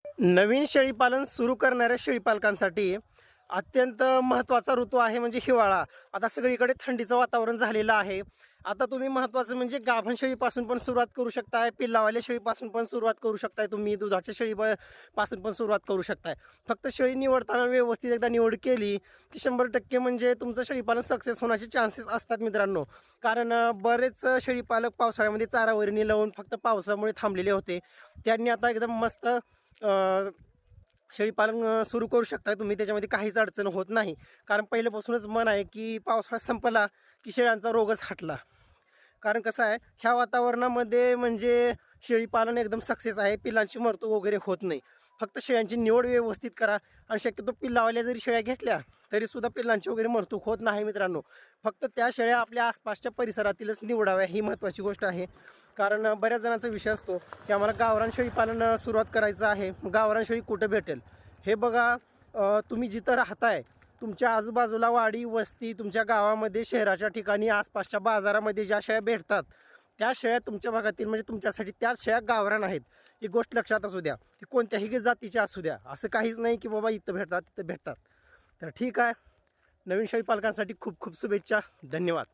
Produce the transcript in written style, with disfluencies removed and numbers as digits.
नवीन शेळीपालन सुरू करणाऱ्या शेळीपालकांसाठी अत्यंत महत्त्वाचा ऋतू आहे म्हणजे हिवाळा. आता सगळीकडे थंडीचं वातावरण झालेलं आहे. आता तुम्ही महत्त्वाचं म्हणजे गाभण शेळीपासून पण सुरुवात करू शकताय, पिल्लावाल्या शेळीपासून पण सुरुवात करू शकताय, तुम्ही दुधाच्या पासून पण सुरुवात करू शकताय. फक्त शेळी निवडताना व्यवस्थित एकदा निवड केली की 100% म्हणजे तुमचं शेळीपालन सक्सेस होण्याचे चान्सेस असतात मित्रांनो. कारण बरेच शेळीपालक पावसाळ्यामध्ये चारा वैरणी लावून फक्त पावसामुळे थांबलेले होते. त्यांनी आता एकदम मस्त शेळीपालन सुरू करू शकता तुम्ही. त्याच्यामध्ये काहीच अडचण होत नाही. कारण पहिल्यापासूनच मन आहे की पावसाळा संपला की शेळ्यांचा रोगच हटला. कारण कसं आहे, ह्या वातावरणामध्ये म्हणजे शेळीपालन एकदम सक्सेस आहे. पिल्लांची मृत्यू वगैरे होत नाही. फक्त शेळ्यांची निवड व्यवस्थित करा. आणि शक्यतो पिल्लावाल्या जरी शेळ्या घेतल्या तरीसुद्धा पिल्लांची वगैरे मृत्यू होत नाही मित्रांनो. फक्त त्या शेळ्या आपल्या आसपासच्या परिसरातीलच निवडाव्या, ही महत्त्वाची गोष्ट आहे. कारण बऱ्याच जणांचा विषय असतो की आम्हाला गावरान शेळीपालन सुरुवात करायचं आहे, गावरान शेळी कुठं भेटेल. हे बघा, तुम्ही जिथं राहताय तुमच्या आजूबाजूला वाडी वस्ती, तुमच्या गावामध्ये शहराच्या ठिकाणी आसपासच्या बाजारामध्ये ज्या शेळ्या भेटतात त्या शेळ्या तुमच्या भागातील म्हणजे तुमच्यासाठी त्याच शेळ्या गावरान आहेत. ही गोष्ट लक्षात असू द्या. ती कोणत्याही जातीच्या असू द्या. असं काहीच नाही की बाबा इथं भेटतात तिथं भेटतात. तर ठीक आहे, नवीन शेळी पालकांसाठी खूप खूप शुभेच्छा. धन्यवाद.